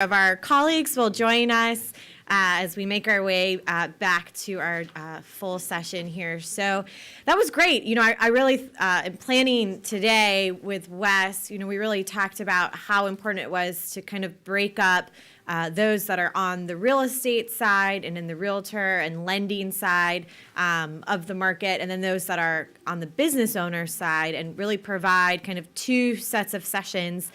of our colleagues will join us as we make our way back to our full session here. So that was great. I really am planning today with Wes. We really talked about how important it was to kind of break up those that are on the real estate side and in the realtor and lending side of the market, and then those that are on the business owner side, and really provide kind of two sets of sessions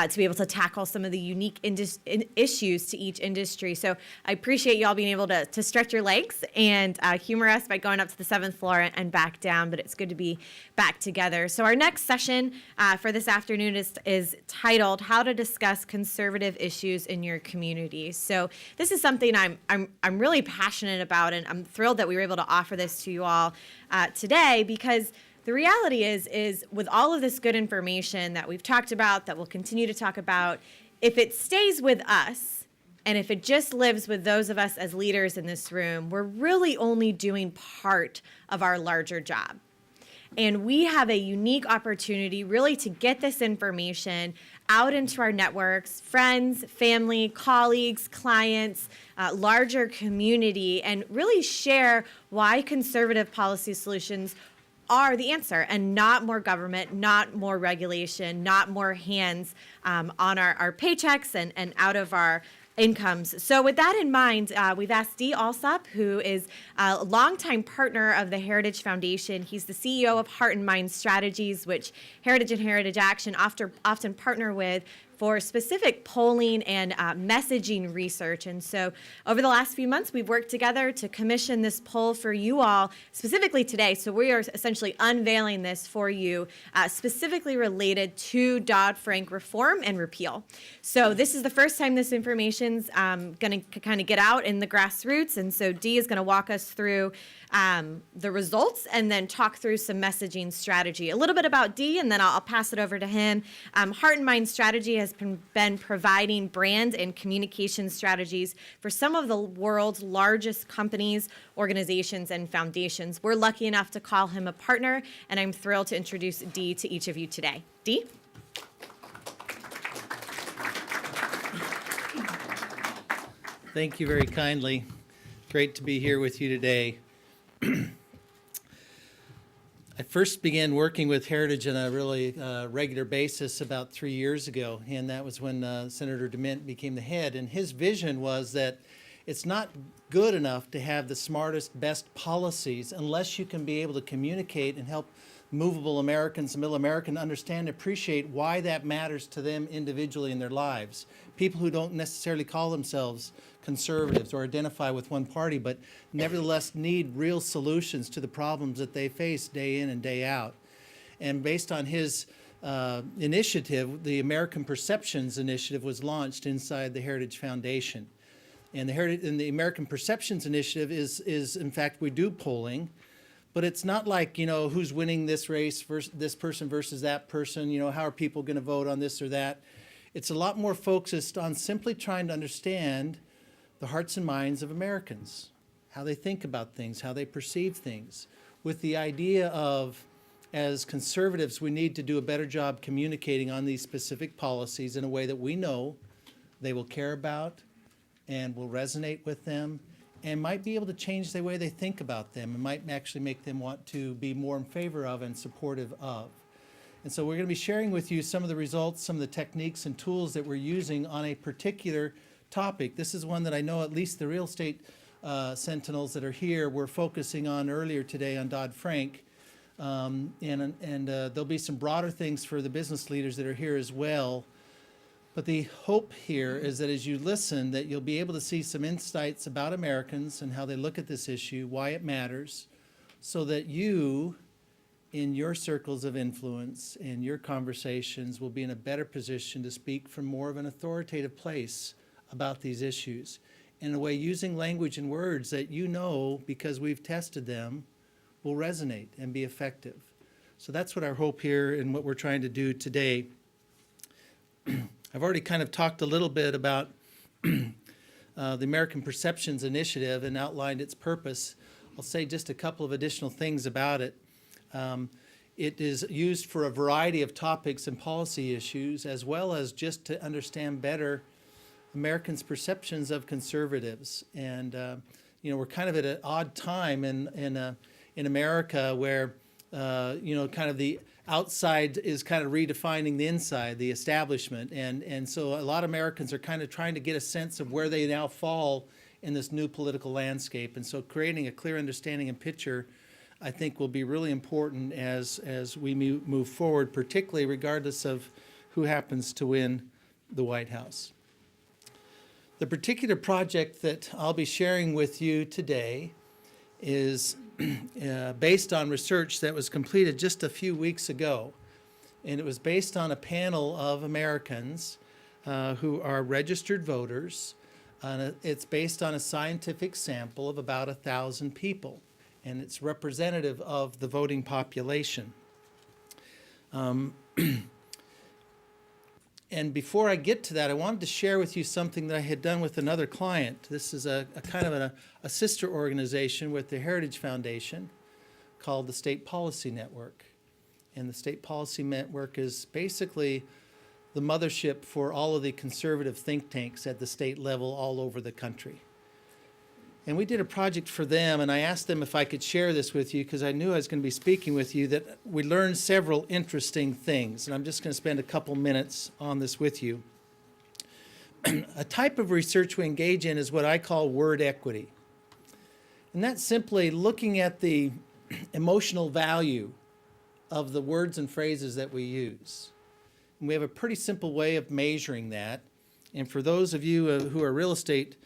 to be able to tackle some of the unique issues to each industry. So I appreciate you all being able to stretch your legs and humor us by going up to the 7th floor and back down, but it's good to be back together. So our next session for this afternoon is titled How to Discuss Conservative Issues in Your Community. So this is something I'm really passionate about, and I'm thrilled that we were able to offer this to you all today, because the reality is with all of this good information that we've talked about, that we'll continue to talk about, if it stays with us, and if it just lives with those of us as leaders in this room, we're really only doing part of our larger job. And we have a unique opportunity really to get this information out into our networks, friends, family, colleagues, clients, larger community, and really share why conservative policy solutions are the answer, and not more government, not more regulation, not more hands on our paychecks and out of our incomes. So with that in mind, we've asked D. Allsop, who is a longtime partner of the Heritage Foundation. He's the CEO of Heart and Mind Strategies, which Heritage and Heritage Action often partner with for specific polling and messaging research. And so over the last few months, we've worked together to commission this poll for you all, specifically today. So we are essentially unveiling this for you, specifically related to Dodd-Frank reform and repeal. So this is the first time this information's going to kind of get out in the grassroots. And so Dee is going to walk us through the results and then talk through some messaging strategy. A little bit about Dee, and then I'll pass it over to him. Heart and Mind Strategy has been providing brand and communication strategies for some of the world's largest companies, organizations, and foundations. We're lucky enough to call him a partner, and I'm thrilled to introduce Dee to each of you today. Dee? Thank you very kindly. Great to be here with you today. I first began working with Heritage on a really regular basis about 3 years ago, and that was when Senator DeMint became the head. And his vision was that it's not good enough to have the smartest, best policies unless you can be able to communicate and help movable Americans and middle Americans understand and appreciate why that matters to them individually in their lives. People who don't necessarily call themselves conservatives or identify with one party, but nevertheless need real solutions to the problems that they face day in and day out. And based on his initiative, the American Perceptions Initiative was launched inside the Heritage Foundation. And the American Perceptions Initiative is in fact, we do polling, but it's not like, who's winning this race versus this person versus that person, how are people going to vote on this or that. It's a lot more focused on simply trying to understand the hearts and minds of Americans, how they think about things, how they perceive things, with the idea of, as conservatives, we need to do a better job communicating on these specific policies in a way that we know they will care about and will resonate with them, and might be able to change the way they think about them, and might actually make them want to be more in favor of and supportive of. And so we're going to be sharing with you some of the results, some of the techniques and tools that we're using on a particular topic. This is one that I know at least the real estate sentinels that are here were focusing on earlier today on Dodd-Frank. And there'll be some broader things for the business leaders that are here as well. But the hope here is that as you listen, that you'll be able to see some insights about Americans and how they look at this issue, why it matters, so that you, in your circles of influence and your conversations, will be in a better position to speak from more of an authoritative place about these issues, in a way using language and words that because we've tested them, will resonate and be effective. So that's what our hope here and what we're trying to do today. I've already kind of talked a little bit about the American Perceptions Initiative and outlined its purpose. I'll say just a couple of additional things about it. It is used for a variety of topics and policy issues, as well as just to understand better Americans' perceptions of conservatives. And we're kind of at an odd time in America where kind of the outside is kind of redefining the inside, the establishment. And so a lot of Americans are kind of trying to get a sense of where they now fall in this new political landscape. And so creating a clear understanding and picture, I think, will be really important as we move forward, particularly regardless of who happens to win the White House. The particular project that I'll be sharing with you today is based on research that was completed just a few weeks ago. And it was based on a panel of Americans who are registered voters. It's based on a scientific sample of about 1,000 people, and it's representative of the voting population. And before I get to that, I wanted to share with you something that I had done with another client. This is a kind of a sister organization with the Heritage Foundation called the State Policy Network. And the State Policy Network is basically the mothership for all of the conservative think tanks at the state level all over the country. And we did a project for them, and I asked them if I could share this with you because I knew I was going to be speaking with you, that we learned several interesting things. And I'm just going to spend a couple minutes on this with you. A type of research we engage in is what I call word equity. And that's simply looking at the emotional value of the words and phrases that we use. And we have a pretty simple way of measuring that. And for those of you who are real estate,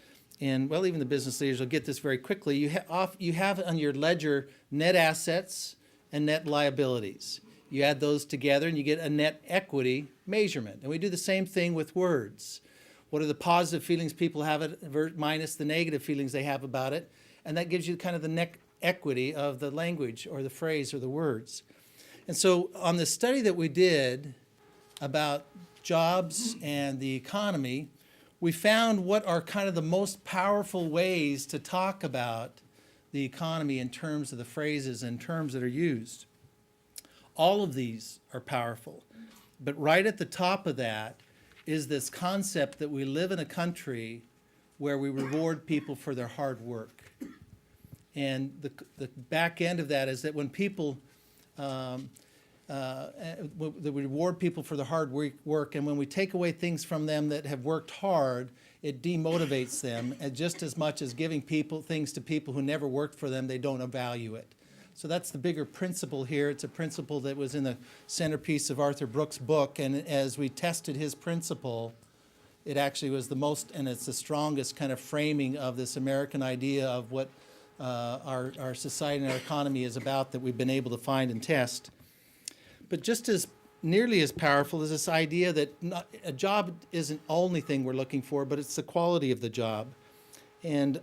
and well, even the business leaders will get this very quickly, you have on your ledger net assets and net liabilities. You add those together and you get a net equity measurement. And we do the same thing with words. What are the positive feelings people have minus the negative feelings they have about it? And that gives you kind of the net equity of the language or the phrase or the words. And so on the study that we did about jobs and the economy, we found what are kind of the most powerful ways to talk about the economy in terms of the phrases and terms that are used. All of these are powerful. But right at the top of that is this concept that we live in a country where we reward people for their hard work. And the back end of that is that when people that we reward people for the hard work, and when we take away things from them that have worked hard, it demotivates them, and just as much as giving things to people who never worked for them, they don't value it. So that's the bigger principle here. It's a principle that was in the centerpiece of Arthur Brooks' book, and as we tested his principle, it actually was the most, and it's the strongest kind of framing of this American idea of what our society and our economy is about that we've been able to find and test. But just as nearly as powerful is this idea that a job isn't the only thing we're looking for, but it's the quality of the job. And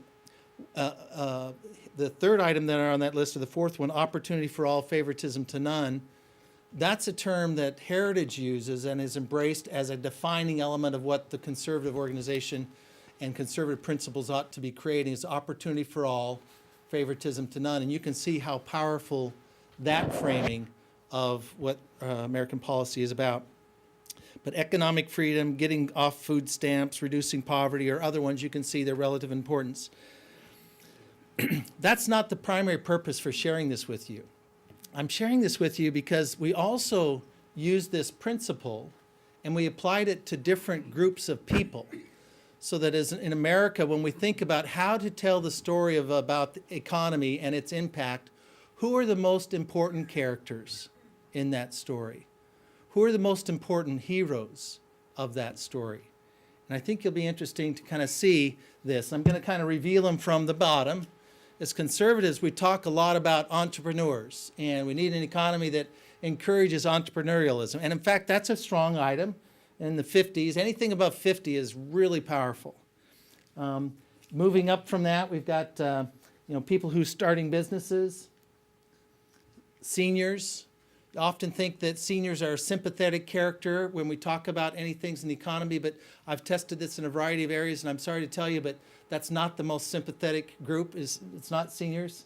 the third item that are on that list, or the fourth one, opportunity for all, favoritism to none, that's a term that Heritage uses and is embraced as a defining element of what the conservative organization and conservative principles ought to be creating, is opportunity for all, favoritism to none. And you can see how powerful that framing of what American policy is about. But economic freedom, getting off food stamps, reducing poverty, or other ones, you can see their relative importance. That's not the primary purpose for sharing this with you. I'm sharing this with you because we also used this principle and we applied it to different groups of people. So that as in America, when we think about how to tell the story about the economy and its impact, who are the most important characters in that story? Who are the most important heroes of that story? And I think it'll be interesting to kind of see this. I'm going to kind of reveal them from the bottom. As conservatives, we talk a lot about entrepreneurs, and we need an economy that encourages entrepreneurialism. And in fact, that's a strong item in the 50s. Anything above 50 is really powerful. Moving up from that, we've got people who are starting businesses, seniors. Often think that seniors are a sympathetic character when we talk about any things in the economy, but I've tested this in a variety of areas, and I'm sorry to tell you, but that's not the most sympathetic group. It's not seniors.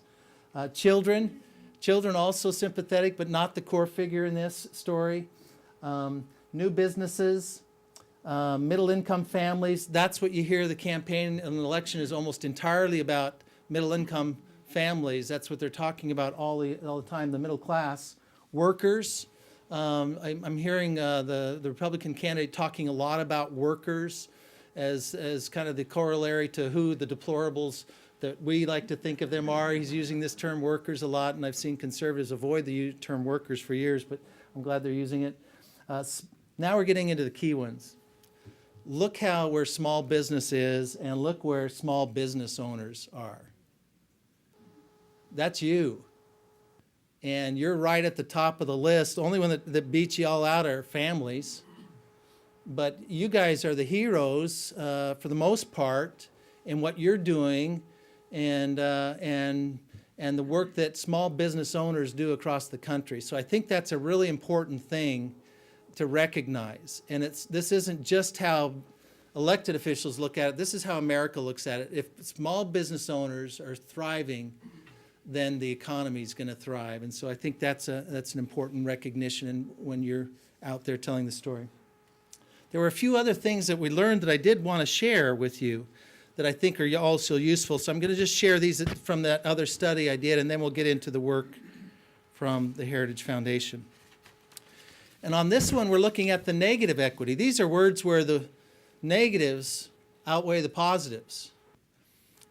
Children also sympathetic, but not the core figure in this story. New businesses, middle-income families. That's what you hear the campaign and the election is almost entirely about middle-income families. That's what they're talking about all the time, the middle class. Workers. I'm hearing the Republican candidate talking a lot about workers as kind of the corollary to who the deplorables that we like to think of them are. He's using this term workers a lot, and I've seen conservatives avoid the term workers for years, but I'm glad they're using it. Now we're getting into the key ones. Look where small business is, and look where small business owners are. That's you. And you're right at the top of the list. The only one that beats you all out are families. But you guys are the heroes for the most part in what you're doing and the work that small business owners do across the country. So I think that's a really important thing to recognize. And this isn't just how elected officials look at it. This is how America looks at it. If small business owners are thriving, then the economy is going to thrive. And so I think that's an important recognition when you're out there telling the story. There were a few other things that we learned that I did want to share with you that I think are also useful. So I'm going to just share these from that other study I did, and then we'll get into the work from the Heritage Foundation. And on this one, we're looking at the negative equity. These are words where the negatives outweigh the positives.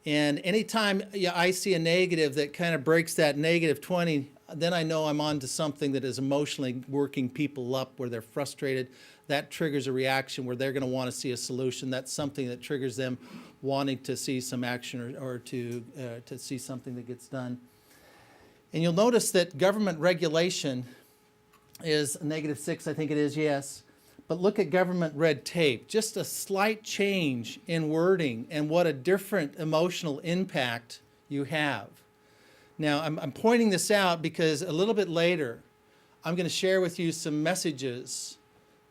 And anytime I see a negative that kind of breaks that negative 20, then I know I'm on to something that is emotionally working people up, where they're frustrated. That triggers a reaction where they're going to want to see a solution. That's something that triggers them wanting to see some action or to see something that gets done. And you'll notice that government regulation is -6, I think it is, yes. But look at government red tape. Just a slight change in wording and what a different emotional impact you have. Now, I'm pointing this out because a little bit later, I'm going to share with you some messages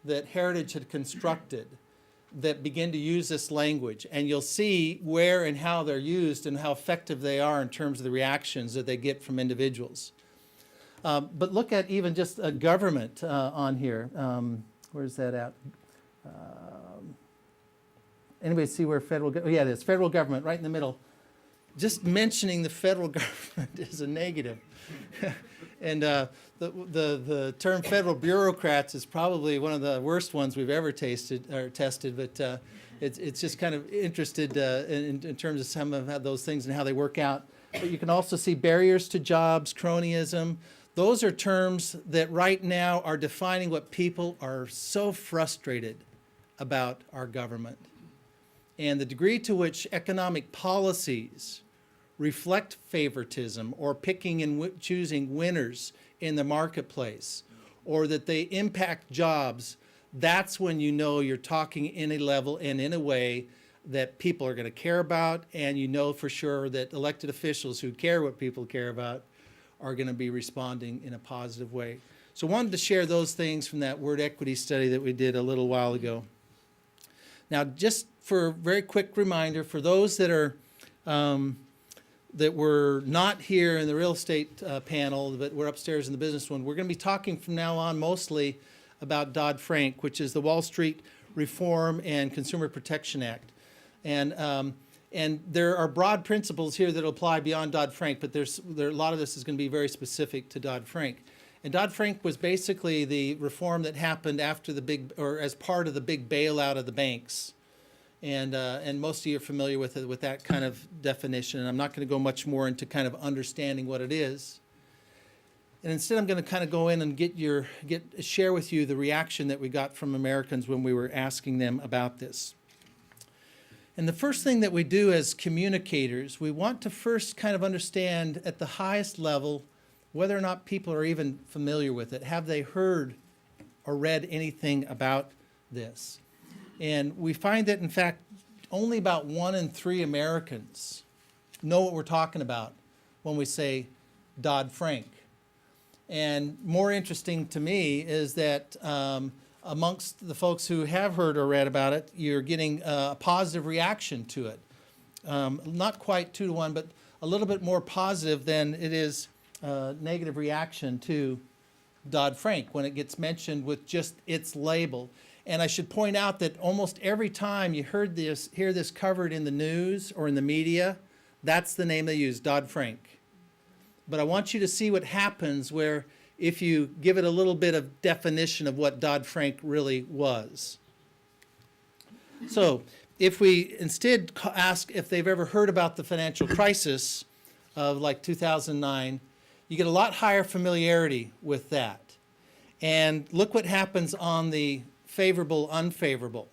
that Heritage had constructed that begin to use this language. And you'll see where and how they're used and how effective they are in terms of the reactions that they get from individuals. But look at even just a government on here. Where's that at? Anybody see where federal? Yeah, it is federal government right in the middle. Just mentioning the federal government is a negative. And the term federal bureaucrats is probably one of the worst ones we've ever tested. But it's just kind of interested in terms of some of those things and how they work out. But you can also see barriers to jobs, cronyism. Those are terms that right now are defining what people are so frustrated about our government. And the degree to which economic policies reflect favoritism or picking and choosing winners in the marketplace, or that they impact jobs, that's when you know you're talking in a level and in a way that people are going to care about, and you know for sure that elected officials who care what people care about are going to be responding in a positive way. So I wanted to share those things from that word equity study that we did a little while ago. Now, just for a very quick reminder, for those that are that were not here in the real estate panel, but we're upstairs in the business one, we're going to be talking from now on mostly about Dodd-Frank, which is the Wall Street Reform and Consumer Protection Act. And there are broad principles here that apply beyond Dodd-Frank, but a lot of this is going to be very specific to Dodd-Frank. And Dodd-Frank was basically the reform that happened after as part of the big bailout of the banks. And most of you are familiar with it, with that kind of definition. And I'm not going to go much more into kind of understanding what it is. And instead, I'm going to kind of go in and share with you the reaction that we got from Americans when we were asking them about this. And the first thing that we do as communicators, we want to first kind of understand at the highest level whether or not people are even familiar with it. Have they heard or read anything about this? And we find that, in fact, only about 1 in 3 Americans know what we're talking about when we say Dodd-Frank. And more interesting to me is that amongst the folks who have heard or read about it, you're getting a positive reaction to it. Not quite 2 to 1, but a little bit more positive than it is negative reaction to Dodd-Frank when it gets mentioned with just its label. And I should point out that almost every time you hear this covered in the news or in the media, that's the name they use, Dodd-Frank. But I want you to see what happens where if you give it a little bit of definition of what Dodd-Frank really was. So if we instead ask if they've ever heard about the financial crisis of like 2009, you get a lot higher familiarity with that. And look what happens on the favorable, unfavorable.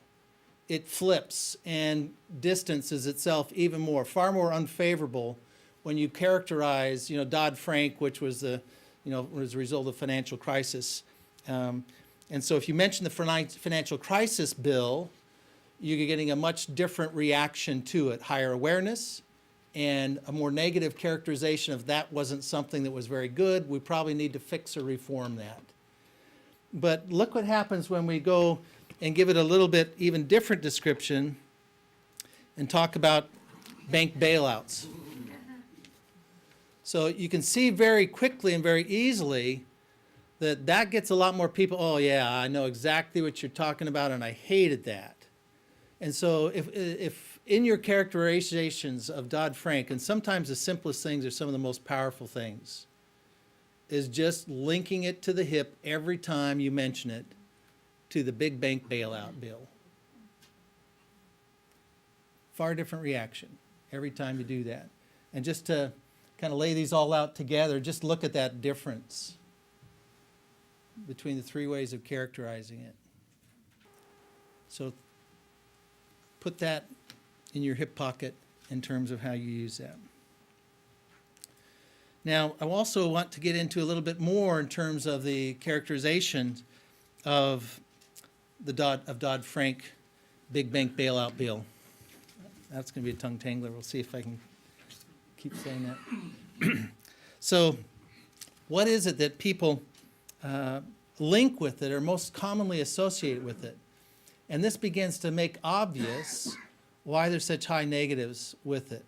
It flips and distances itself even more, far more unfavorable when you characterize, Dodd-Frank, which was was a result of financial crisis. And so if you mention the financial crisis bill, you're getting a much different reaction to it, higher awareness and a more negative characterization of that wasn't something that was very good. We probably need to fix or reform that. But look what happens when we go and give it a little bit even different description and talk about bank bailouts. So you can see very quickly and very easily that gets a lot more people, oh yeah, I know exactly what you're talking about and I hated that. And so if in your characterizations of Dodd-Frank, and sometimes the simplest things are some of the most powerful things, is just linking it to the hip every time you mention it to the big bank bailout bill. Far different reaction every time you do that. And just to kind of lay these all out together, just look at that difference between the three ways of characterizing it. So put that in your hip pocket in terms of how you use that. Now, I also want to get into a little bit more in terms of the characterization of the Dodd-Frank big bank bailout bill. That's going to be a tongue tangler. We'll see if I can keep saying that. So, what is it that people link with it or most commonly associated with it? And this begins to make obvious why there's such high negatives with it.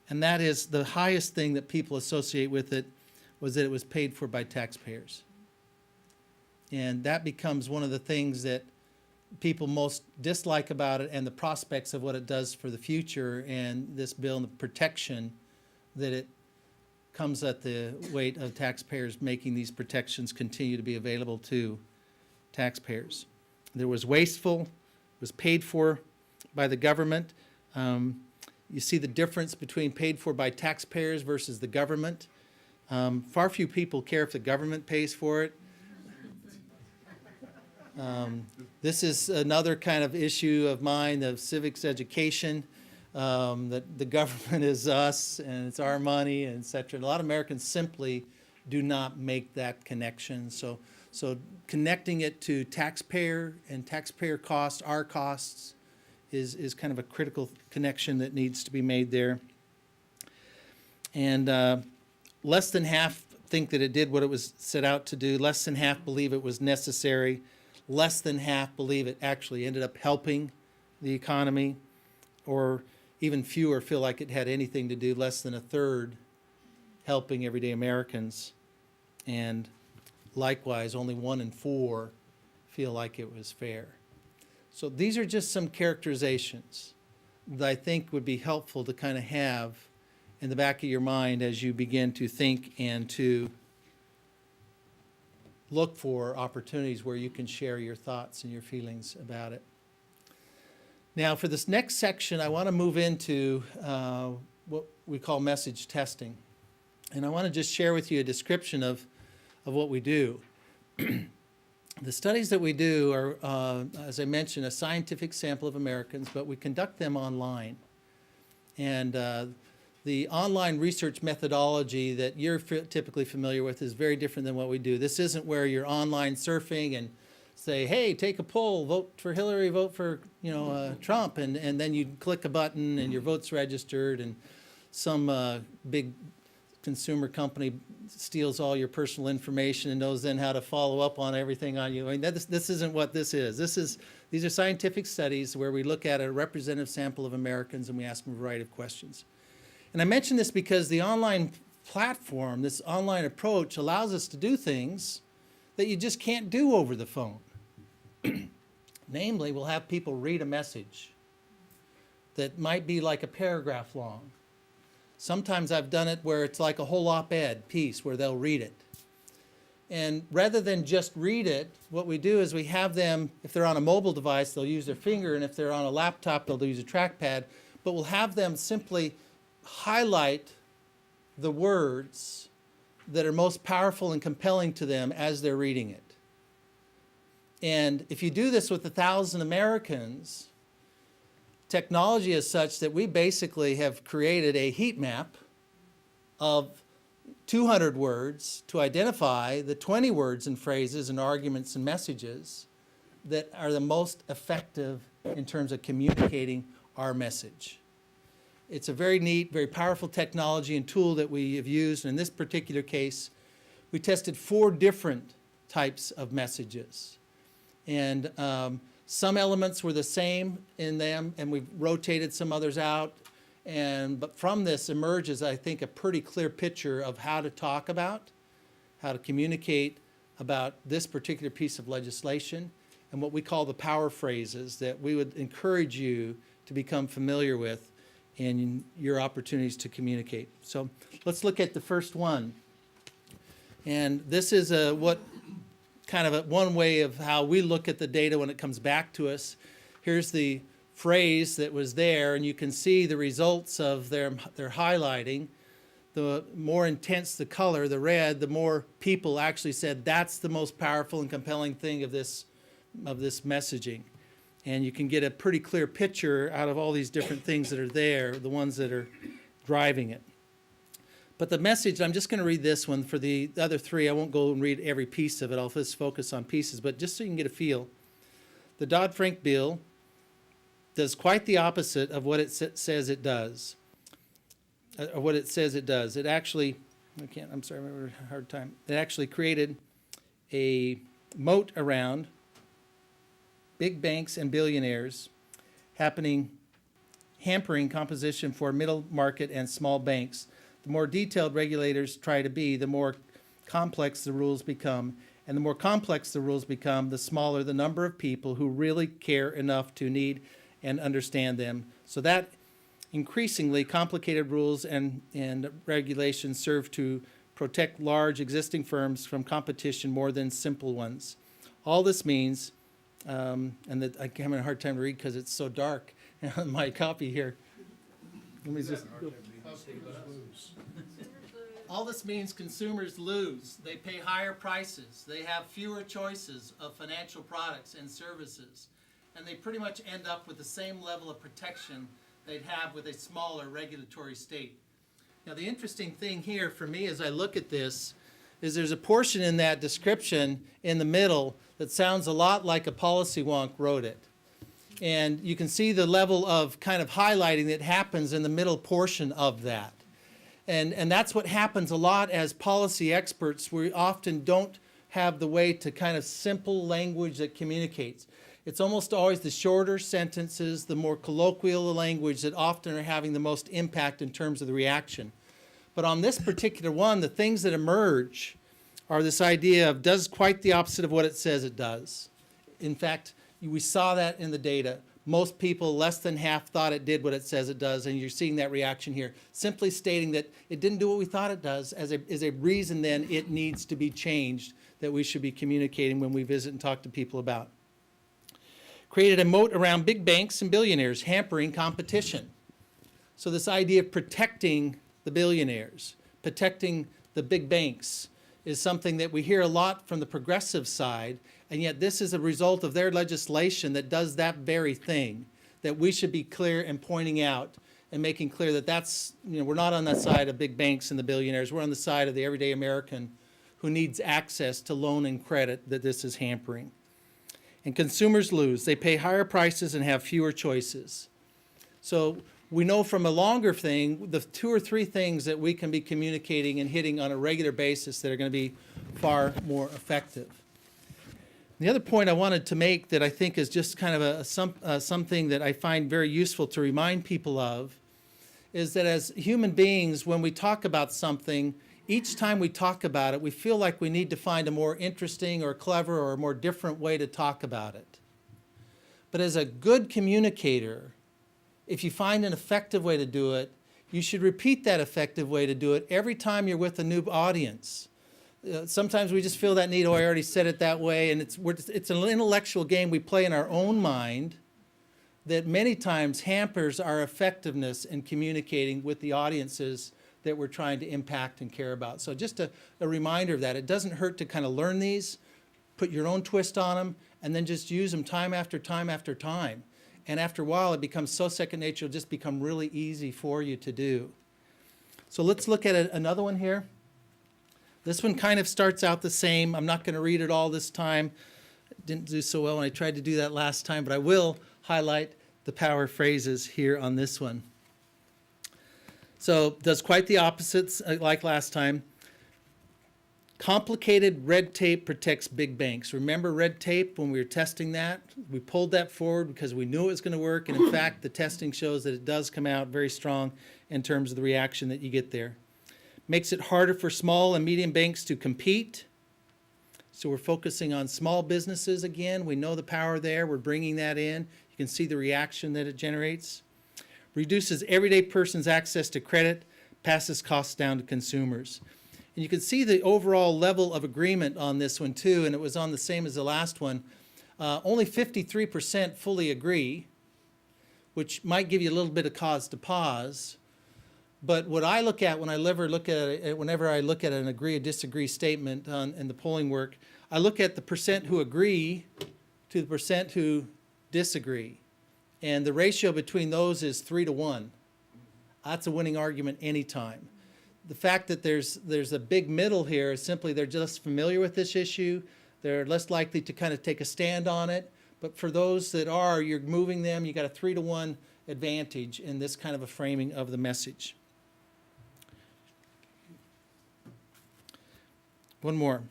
And that is the highest thing that people associate with it was that it was paid for by taxpayers. And that becomes one of the things that people most dislike about it and the prospects of what it does for the future and this bill and the protection that it comes at the weight of taxpayers making these protections continue to be available to taxpayers. There was wasteful, was paid for by the government. You see the difference between paid for by taxpayers versus the government. Far few people care if the government pays for it. This is another kind of issue of mine, of civics education, that the government is us and it's our money, and et cetera. A lot of Americans simply do not make that connection. So connecting it to taxpayer and taxpayer costs, our costs, is kind of a critical connection that needs to be made there. And less than half think that it did what it was set out to do. Less than half believe it was necessary. Less than half believe it actually ended up helping the economy, or even fewer feel like it had anything to do. Less than a third helping everyday Americans. And likewise, only 1 in 4 feel like it was fair. So these are just some characterizations that I think would be helpful to kind of have in the back of your mind as you begin to think and to look for opportunities where you can share your thoughts and your feelings about it. Now, for this next section, I want to move into what we call message testing. And I want to just share with you a description of what we do. The studies that we do are, as I mentioned, a scientific sample of Americans, but we conduct them online. And the online research methodology that you're typically familiar with is very different than what we do. This isn't where you're online surfing and say, hey, take a poll, vote for Hillary, vote for Trump, and then you click a button and your vote's registered, and some big consumer company steals all your personal information and knows then how to follow up on everything on you. I mean, this isn't what this is. These are scientific studies where we look at a representative sample of Americans and we ask them a variety of questions. And I mention this because the online platform, this online approach, allows us to do things that you just can't do over the phone. Namely, we'll have people read a message that might be like a paragraph long. Sometimes I've done it where it's like a whole op-ed piece where they'll read it. And rather than just read it, what we do is we have them, if they're on a mobile device, they'll use their finger, and if they're on a laptop, they'll use a trackpad. But we'll have them simply highlight the words that are most powerful and compelling to them as they're reading it. And if you do this with 1,000 Americans, technology is such that we basically have created a heat map of 200 words to identify the 20 words and phrases and arguments and messages that are the most effective in terms of communicating our message. It's a very neat, very powerful technology and tool that we have used. In this particular case, we tested 4 different types of messages. And some elements were the same in them, and we've rotated some others out. But from this emerges, I think, a pretty clear picture of how to talk about, how to communicate about this particular piece of legislation, and what we call the power phrases that we would encourage you to become familiar with in your opportunities to communicate. So let's look at the first one. And this is one way of how we look at the data when it comes back to us. Here's the phrase that was there, and you can see the results of their highlighting. The more intense the color, the red, the more people actually said that's the most powerful and compelling thing of this messaging. And you can get a pretty clear picture out of all these different things that are there, the ones that are driving it. But the message, I'm just going to read this one. For the other 3, I won't go and read every piece of it. I'll just focus on pieces. But just so you can get a feel, the Dodd-Frank bill does quite the opposite of what it says it does. It actually, I'm having a hard time. It actually created a moat around big banks and billionaires, hampering competition for middle market and small banks. The more detailed regulators try to be, the more complex the rules become. And the more complex the rules become, the smaller the number of people who really care enough to need and understand them. So that increasingly complicated rules and regulations serve to protect large existing firms from competition more than simple ones. All this means, and that I'm having a hard time to read because it's so dark on my copy here. Let me just. All this means consumers lose. They pay higher prices. They have fewer choices of financial products and services. And they pretty much end up with the same level of protection they'd have with a smaller regulatory state. Now, the interesting thing here for me as I look at this is there's a portion in that description in the middle that sounds a lot like a policy wonk wrote it. And you can see the level of kind of highlighting that happens in the middle portion of that. And that's what happens a lot as policy experts. We often don't have the way to kind of simple language that communicates. It's almost always the shorter sentences, the more colloquial the language that often are having the most impact in terms of the reaction. But on this particular one, the things that emerge are this idea of does quite the opposite of what it says it does. In fact, we saw that in the data. Most people, less than half, thought it did what it says it does, and you're seeing that reaction here. Simply stating that it didn't do what we thought it does is a reason then it needs to be changed that we should be communicating when we visit and talk to people about. Created a moat around big banks and billionaires, hampering competition. So this idea of protecting the billionaires, protecting the big banks, is something that we hear a lot from the progressive side, and yet this is a result of their legislation that does that very thing, that we should be clear in pointing out and making clear that that's, we're not on the side of big banks and the billionaires, we're on the side of the everyday American who needs access to loan and credit that this is hampering. And consumers lose. They pay higher prices and have fewer choices. So we know from a longer thing, the 2 or 3 things that we can be communicating and hitting on a regular basis that are going to be far more effective. The other point I wanted to make that I think is just kind of something that I find very useful to remind people of is that as human beings, when we talk about something, each time we talk about it, we feel like we need to find a more interesting or clever or a more different way to talk about it. But as a good communicator, if you find an effective way to do it, you should repeat that effective way to do it every time you're with a new audience. Sometimes we just feel that need, oh, I already said it that way, and it's an intellectual game we play in our own mind that many times hampers our effectiveness in communicating with the audiences that we're trying to impact and care about. So just a reminder of that. It doesn't hurt to kind of learn these, put your own twist on them, and then just use them time after time after time. And after a while, it becomes so second nature, it'll just become really easy for you to do. So let's look at another one here. This one kind of starts out the same. I'm not going to read it all this time. Didn't do so well when I tried to do that last time, but I will highlight the power phrases here on this one. So does quite the opposites like last time. Complicated red tape protects big banks. Remember red tape when we were testing that? We pulled that forward because we knew it was going to work, and in fact, the testing shows that it does come out very strong in terms of the reaction that you get there. Makes it harder for small and medium banks to compete. So we're focusing on small businesses again. We know the power there. We're bringing that in. You can see the reaction that it generates. Reduces everyday person's access to credit, passes costs down to consumers. And you can see the overall level of agreement on this one too, and it was on the same as the last one. Only 53% fully agree, which might give you a little bit of cause to pause. But what I look at whenever I look at an agree or disagree statement in the polling work, I look at the percent who agree to the percent who disagree. And the ratio between those is 3 to 1. That's a winning argument anytime. The fact that there's a big middle here is simply they're just familiar with this issue. They're less likely to kind of take a stand on it. But for those that are, you're moving them, you got a 3 to 1 advantage in this kind of a framing of the message. One more.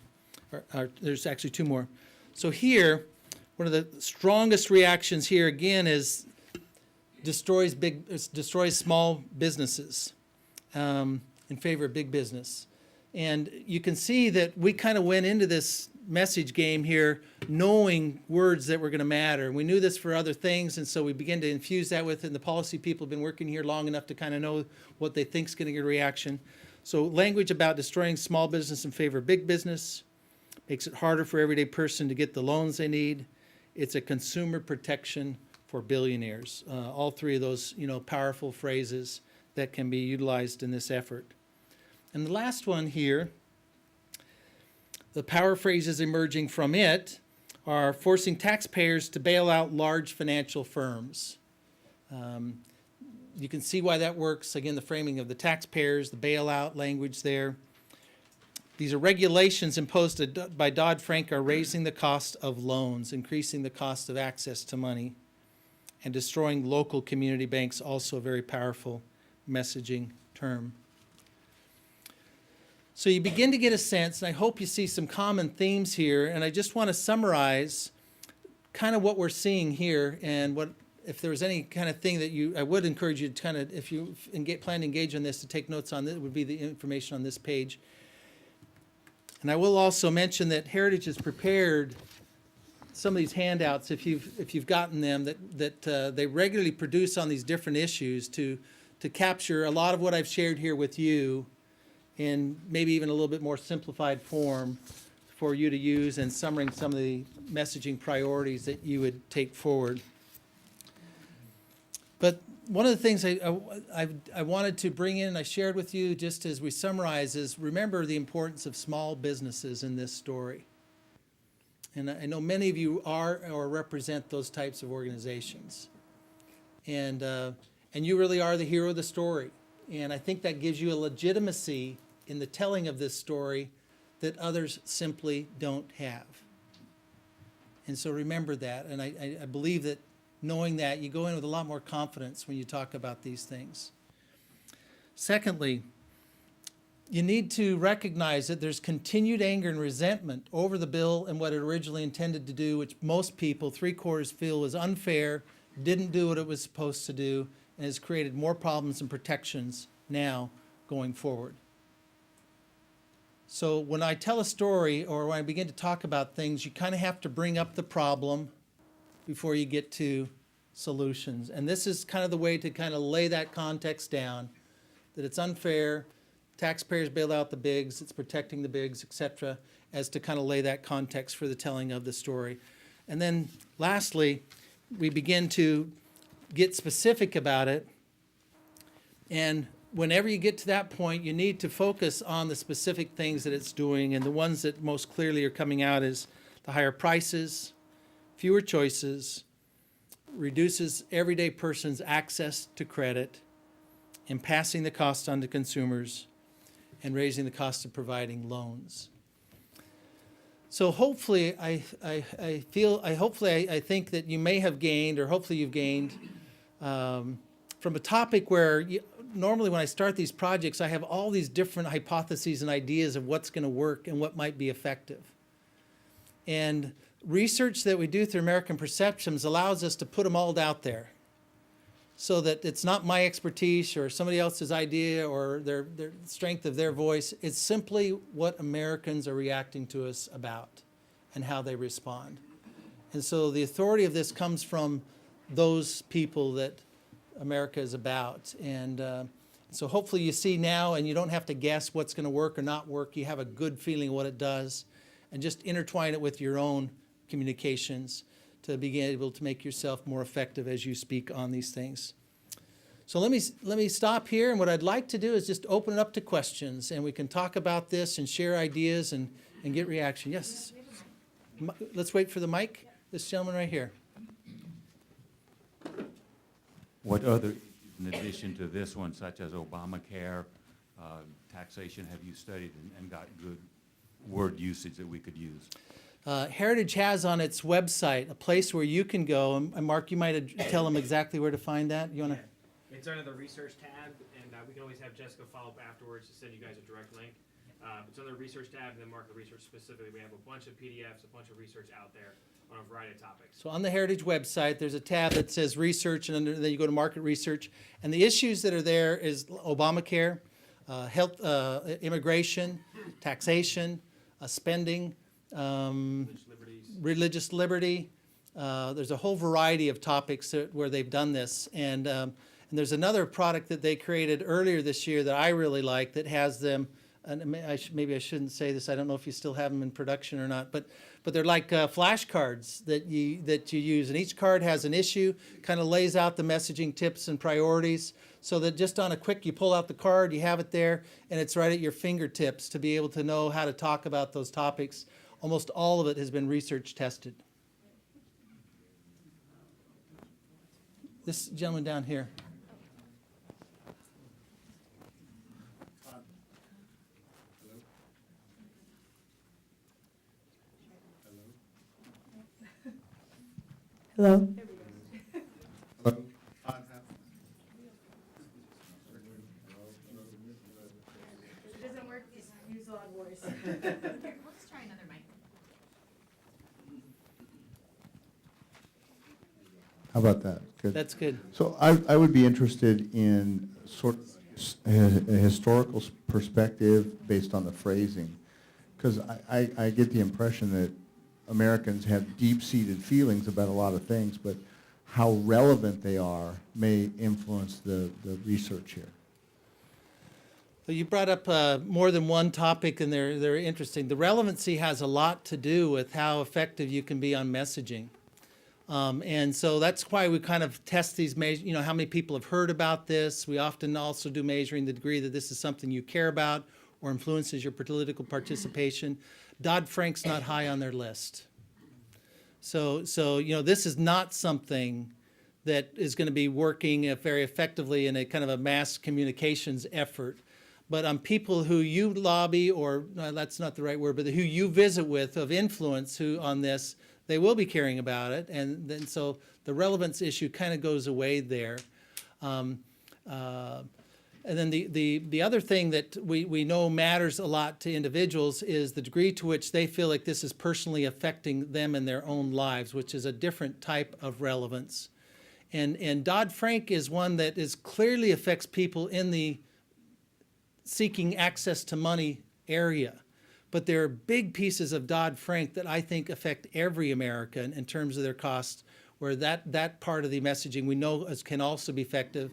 There's actually 2 more. So here, one of the strongest reactions here again is destroys small businesses in favor of big business. And you can see that we kind of went into this message game here knowing words that were going to matter. And we knew this for other things, and so we began to infuse that with it. And the policy people have been working here long enough to kind of know what they think is going to get a reaction. So language about destroying small business in favor of big business, makes it harder for everyday person to get the loans they need. It's a consumer protection for billionaires. All 3 of those, powerful phrases that can be utilized in this effort. And the last one here, the power phrases emerging from it are forcing taxpayers to bail out large financial firms. You can see why that works. Again, the framing of the taxpayers, the bailout language there. These are regulations imposed by Dodd-Frank are raising the cost of loans, increasing the cost of access to money, and destroying local community banks, also a very powerful messaging term. So you begin to get a sense, and I hope you see some common themes here, and I just want to summarize kind of what we're seeing here, and what, if there was any kind of thing that I would encourage you to kind of, if you plan to engage on this, to take notes on, it would be the information on this page. And I will also mention that Heritage has prepared some of these handouts, if you've gotten them, that they regularly produce on these different issues to capture a lot of what I've shared here with you in maybe even a little bit more simplified form for you to use and summarizing some of the messaging priorities that you would take forward. But one of the things I wanted to bring in, I shared with you just as we summarize, is remember the importance of small businesses in this story. And I know many of you are or represent those types of organizations. And you really are the hero of the story. And I think that gives you a legitimacy in the telling of this story that others simply don't have. And so remember that. And I believe that knowing that, you go in with a lot more confidence when you talk about these things. Secondly, you need to recognize that there's continued anger and resentment over the bill and what it originally intended to do, which most people, 3/4, feel was unfair, didn't do what it was supposed to do, and has created more problems and protections now going forward. So when I tell a story or when I begin to talk about things, you kind of have to bring up the problem before you get to solutions. And this is kind of the way to kind of lay that context down, that it's unfair, taxpayers bail out the bigs, it's protecting the bigs, et cetera, as to kind of lay that context for the telling of the story. And then lastly, we begin to get specific about it. And whenever you get to that point, you need to focus on the specific things that it's doing. And the ones that most clearly are coming out is the higher prices, fewer choices, reduces everyday person's access to credit, and passing the cost on to consumers, and raising the cost of providing loans. So hopefully, I think that you may have gained, or hopefully you've gained, from a topic where normally when I start these projects, I have all these different hypotheses and ideas of what's going to work and what might be effective. And research that we do through American Perceptions allows us to put them all out there, so that it's not my expertise or somebody else's idea or their strength of their voice. It's simply what Americans are reacting to us about and how they respond. And so the authority of this comes from those people that America is about. And so hopefully you see now, and you don't have to guess what's going to work or not work. You have a good feeling of what it does, and just intertwine it with your own communications to be able to make yourself more effective as you speak on these things. So let me stop here, and what I'd like to do is just open it up to questions, and we can talk about this and share ideas and get reaction. Yes? Let's wait for the mic. This gentleman right here. What other, in addition to this one, such as Obamacare, taxation, have you studied and got good word usage that we could use? Heritage has on its website a place where you can go, and Mark, you might tell them exactly where to find that. You want to? It's under the research tab, and we can always have Jessica follow up afterwards to send you guys a direct link. It's under the research tab, and then market research specifically. We have a bunch of PDFs, a bunch of research out there on a variety of topics. So on the Heritage website, there's a tab that says research, and then you go to market research. And the issues that are there is Obamacare, health, immigration, taxation, spending, religious liberty. There's a whole variety of topics where they've done this. And there's another product that they created earlier this year that I really like that has them. And maybe I shouldn't say this. I don't know if you still have them in production or not. But they're like flashcards that you use. And each card has an issue, kind of lays out the messaging tips and priorities, so that just on a quick, you pull out the card, you have it there, and it's right at your fingertips to be able to know how to talk about those topics. Almost all of it has been research tested. This gentleman down here. Hello? It doesn't work, just use loud voice. Here, we'll just try another mic. How about that? Good. That's good. So I would be interested in sort of a historical perspective based on the phrasing, because I get the impression that Americans have deep-seated feelings about a lot of things, but how relevant they are may influence the research here. So you brought up more than one topic, and they're interesting. The relevancy has a lot to do with how effective you can be on messaging. And so that's why we kind of test these, how many people have heard about this. We often also do measuring the degree that this is something you care about or influences your political participation. Dodd-Frank's not high on their list. So this is not something that is going to be working very effectively in a kind of a mass communications effort. But on people who you lobby, or that's not the right word, but who you visit with of influence on this, they will be caring about it. And then so the relevance issue kind of goes away there. And then the other thing that we know matters a lot to individuals is the degree to which they feel like this is personally affecting them in their own lives, which is a different type of relevance. And Dodd-Frank is one that clearly affects people in the seeking access to money area. But there are big pieces of Dodd-Frank that I think affect every American in terms of their costs, where that part of the messaging we know can also be effective,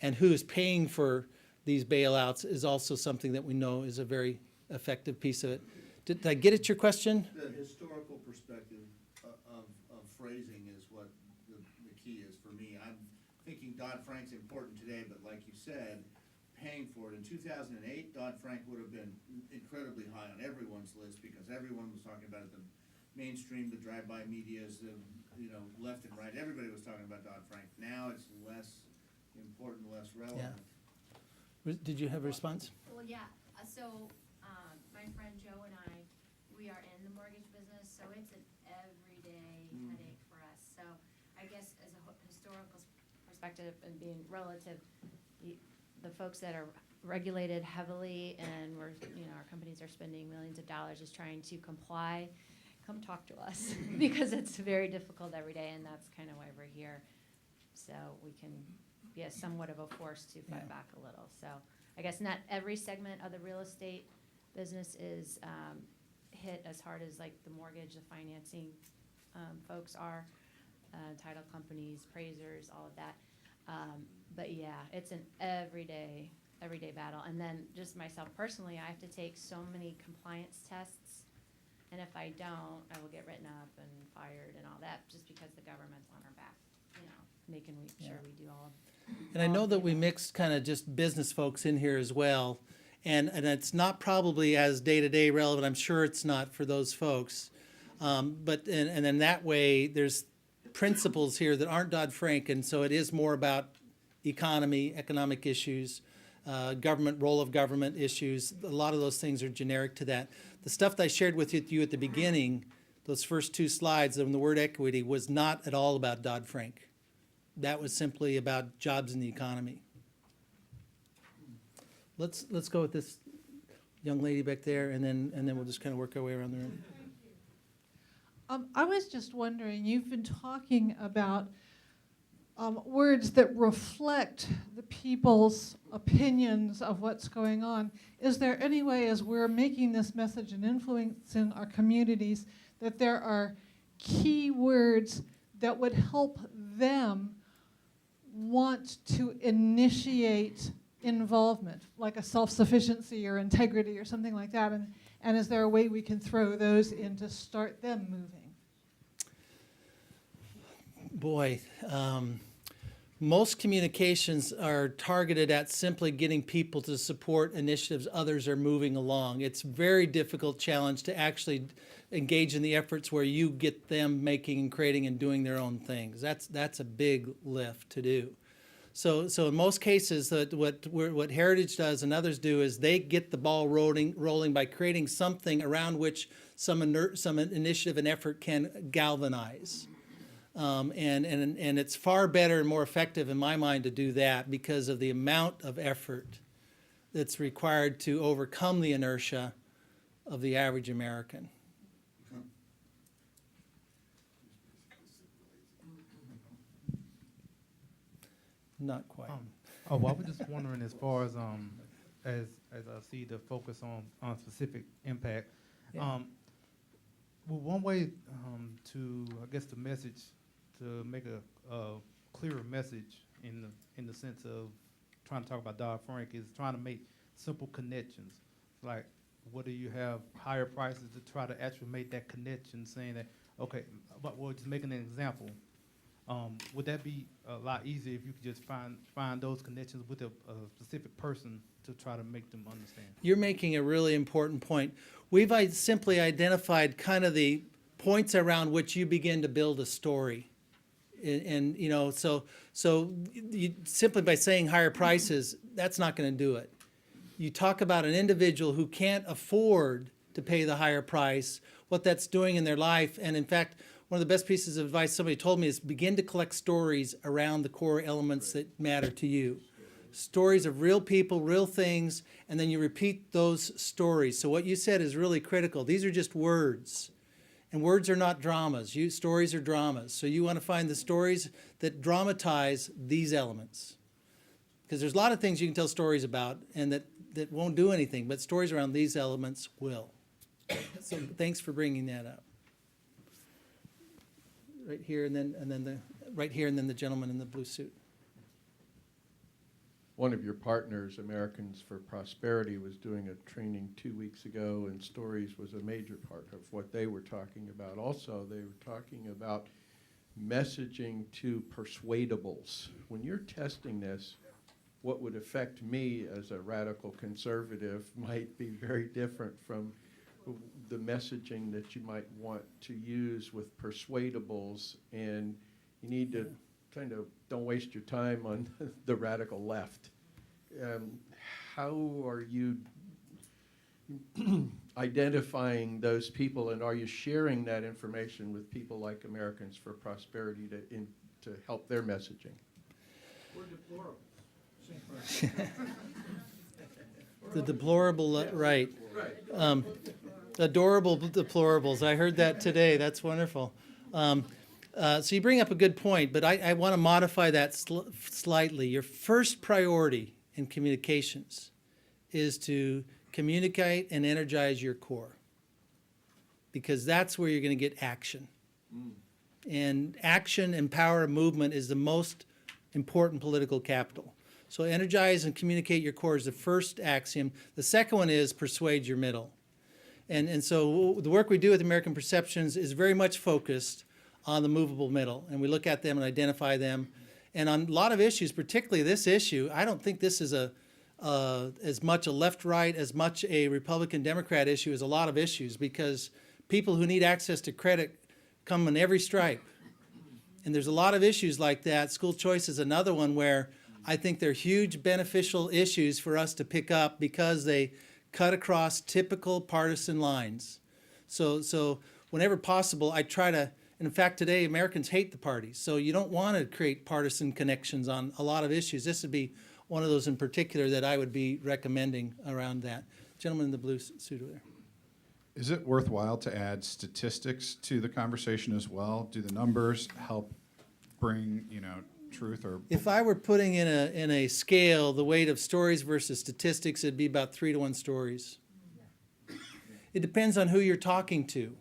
and who is paying for these bailouts is also something that we know is a very effective piece of it. Did I get at your question? The historical perspective of phrasing is what the key is for me. I'm thinking Dodd-Frank's important today, but like you said, paying for it. In 2008, Dodd-Frank would have been incredibly high on everyone's list because everyone was talking about it. The mainstream, the drive-by medias, the left and right, everybody was talking about Dodd-Frank. Now it's less important, less relevant. Did you have a response? Well, yeah, my friend Joe and I, we are in the mortgage business, so it's an everyday headache for us. So I guess as a historical perspective and being relative, the folks that are regulated heavily and our companies are spending millions of dollars just trying to comply, come talk to us because it's very difficult every day, and that's kind of why we're here. So we can be somewhat of a force to fight back a little. So I guess not every segment of the real estate business is hit as hard as like the mortgage, the financing folks are, title companies, appraisers, all of that. But yeah, it's an everyday battle. And then just myself personally, I have to take so many compliance tests. And if I don't, I will get written up and fired and all that just because the government's on our back, making sure we do all of And I know that we mixed kind of just business folks in here as well. And it's not probably as day-to-day relevant. I'm sure it's not for those folks. But then that way, there's principles here that aren't Dodd-Frank. And so it is more about economic issues, role of government issues. A lot of those things are generic to that. The stuff that I shared with you at the beginning, those first two slides on the word equity, was not at all about Dodd-Frank. That was simply about jobs in the economy. Let's go with this young lady back there, and then we'll just kind of work our way around the room. I was just wondering, you've been talking about words that reflect the people's opinions of what's going on. Is there any way, as we're making this message and influencing our communities, that there are key words that would help them want to initiate involvement, like a self-sufficiency or integrity or something like that? And is there a way we can throw those in to start them moving? Boy, most communications are targeted at simply getting people to support initiatives others are moving along. It's a very difficult challenge to actually engage in the efforts where you get them making and creating and doing their own things. That's a big lift to do. So in most cases, what Heritage does and others do is they get the ball rolling by creating something around which some initiative and effort can galvanize. And it's far better and more effective in my mind to do that because of the amount of effort that's required to overcome the inertia of the average American. Not quite. I was just wondering, as far as I see the focus on specific impact, well, one way to, I guess, the message, to make a clearer message in the sense of trying to talk about Dodd-Frank, is trying to make simple connections. Like, whether you have higher prices, to try to actually make that connection, saying that, okay, but we're just making an example. Would that be a lot easier if you could just find those connections with a specific person to try to make them understand? You're making a really important point. We've simply identified kind of the points around which you begin to build a story. And so you, simply by saying higher prices, that's not going to do it. You talk about an individual who can't afford to pay the higher price, what that's doing in their life, and in fact, one of the best pieces of advice somebody told me is begin to collect stories around the core elements that matter to you. Stories of real people, real things, and then you repeat those stories. So what you said is really critical. These are just words, and words are not dramas. Stories are dramas. So you want to find the stories that dramatize these elements. Because there's a lot of things you can tell stories about and that won't do anything, but stories around these elements will. So thanks for bringing that up. right here, and then the, right here, and then the gentleman in the blue suit. One of your partners, Americans for Prosperity, was doing a training 2 weeks ago, and stories was a major part of what they were talking about. Also, they were talking about messaging to persuadables. When you're testing this, what would affect me as a radical conservative might be very different from the messaging that you might want to use with persuadables, and you need to kind of don't waste your time on the radical left. How are you identifying those people, and are you sharing that information with people like Americans for Prosperity to help their messaging? We're deplorable. The deplorable, right. Adorable deplorables. I heard that today. That's wonderful. So you bring up a good point, but I want to modify that slightly. Your first priority in communications is to communicate and energize your core, because that's where you're going to get action. And action and power of movement is the most important political capital. So energize and communicate your core is the first axiom. The second one is persuade your middle. And so the work we do with American Perceptions is very much focused on the movable middle, and we look at them and identify them. And on a lot of issues, particularly this issue, I don't think this is as much a left-right, as much a Republican-Democrat issue as a lot of issues, because people who need access to credit come in every stripe. And there's a lot of issues like that. School choice is another one where I think they're huge beneficial issues for us to pick up because they cut across typical partisan lines. So whenever possible, I try to, and in fact today Americans hate the parties, so you don't want to create partisan connections on a lot of issues. This would be one of those in particular that I would be recommending around that. Gentleman in the blue suit over there. Is it worthwhile to add statistics to the conversation as well? Do the numbers help bring, truth or? If I were putting in a scale the weight of stories versus statistics, it'd be about 3-to-1 stories. It depends on who you're talking to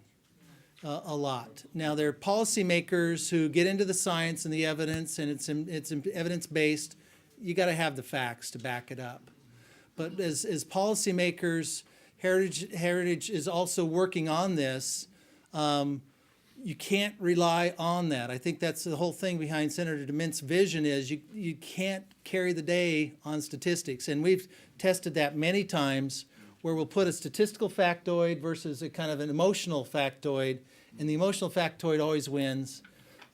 a lot. Now, there are policymakers who get into the science and the evidence, and it's evidence-based. You got to have the facts to back it up. But as policymakers, Heritage is also working on this. You can't rely on that. I think that's the whole thing behind Senator DeMint's vision is you can't carry the day on statistics. And we've tested that many times where we'll put a statistical factoid versus a kind of an emotional factoid, and the emotional factoid always wins.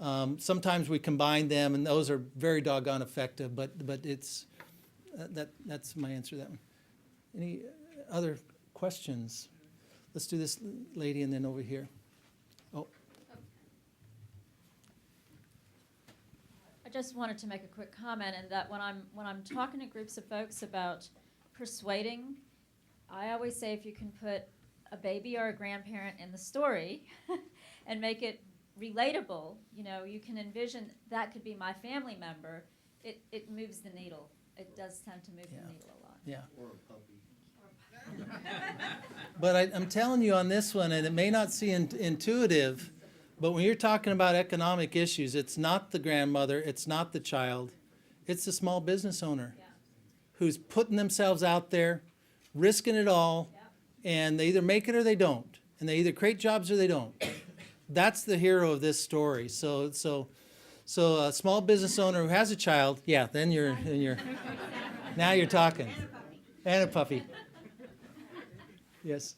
Sometimes we combine them, and those are very doggone effective, but it's, that's my answer to that one. Any other questions? Let's do this lady and then over here. Oh. I just wanted to make a quick comment in that when I'm talking to groups of folks about persuading, I always say if you can put a baby or a grandparent in the story and make it relatable, you can envision that could be my family member. It moves the needle. It does tend to move the needle a lot. Yeah. Or a puppy. But I'm telling you on this one, and it may not seem intuitive, but when you're talking about economic issues, it's not the grandmother, it's not the child, it's the small business owner who's putting themselves out there, risking it all, and they either make it or they don't, and they either create jobs or they don't. That's the hero of this story. So a small business owner who has a child, then you're now you're talking. And a puppy. Yes.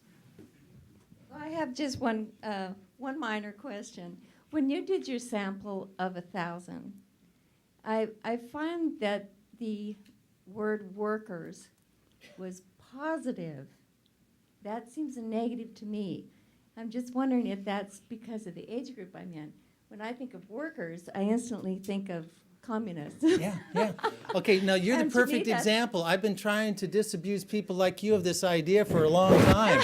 I have just one minor question. When you did your sample of 1,000, I find that the word workers was positive. That seems a negative to me. I'm just wondering if that's because of the age group I'm in. When I think of workers, I instantly think of communists. Yeah. Okay, now you're the And to me, perfect that's- example. I've been trying to disabuse people like you of this idea for a long time.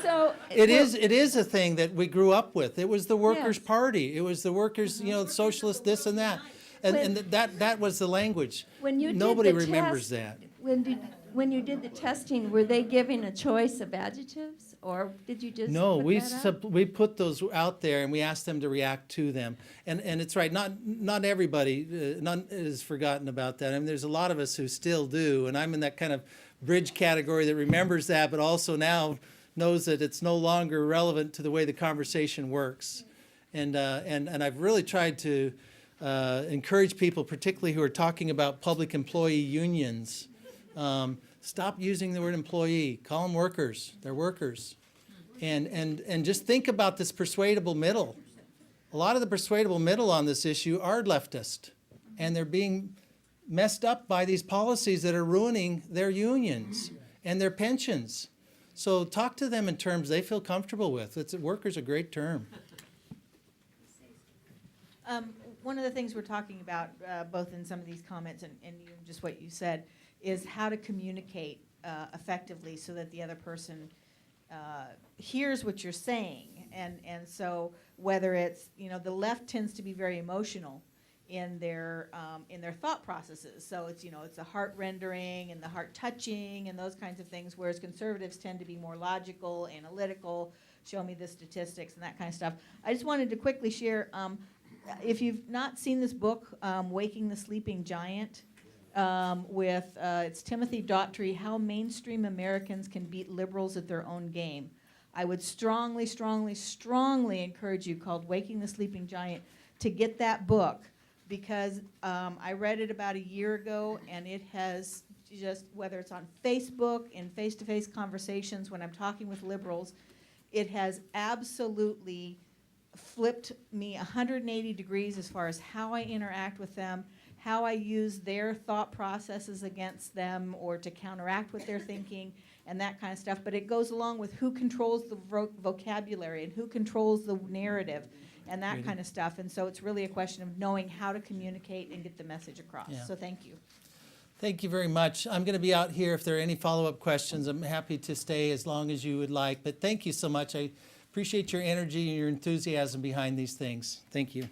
So It is a thing that we grew up with. It was the Workers' Yes. Party. It was the workers, socialist this and that. And that was the language. when you Nobody did the remembers test, that. When you did the testing, were they giving a choice of adjectives, or did you just No, put we that up? we put those out there and we asked them to react to them. And it's right, not everybody, none is forgotten about that. I mean, there's a lot of us who still do, and I'm in that kind of bridge category that remembers that, but also now knows that it's no longer relevant to the way the conversation works. And I've really tried to encourage people, particularly who are talking about public employee unions, stop using the word employee. Call them workers. They're workers. And just think about this persuadable middle. A lot of the persuadable middle on this issue are leftist, and they're being messed up by these policies that are ruining their unions and their pensions. So talk to them in terms they feel comfortable with. Worker's a great term. One of the things we're talking about, both in some of these comments and even just what you said, is how to communicate effectively so that the other person hears what you're saying. And so whether it's, the left tends to be very emotional in their thought processes. So it's, it's the heart rendering and the heart touching and those kinds of things, whereas conservatives tend to be more logical, analytical, show me the statistics and that kind of stuff. I just wanted to quickly share, if you've not seen this book, Waking the Sleeping Giant, with it's Timothy Daughtry, How Mainstream Americans Can Beat Liberals at Their Own Game. I would strongly, strongly, strongly encourage you, called Waking the Sleeping Giant, to get that book, because I read it about a year ago, and it has just, whether it's on Facebook, in face-to-face conversations, when I'm talking with liberals, it has absolutely flipped me 180 degrees as far as how I interact with them, how I use their thought processes against them or to counteract what they're thinking and that kind of stuff. But it goes along with who controls the vocabulary and who controls the narrative and that kind of stuff. And so it's really a question of knowing how to communicate and get the message across. Yeah. So thank you. Thank you very much. I'm going to be out here if there are any follow-up questions. I'm happy to stay as long as you would like. But thank you so much. I appreciate your energy and your enthusiasm behind these things. Thank you.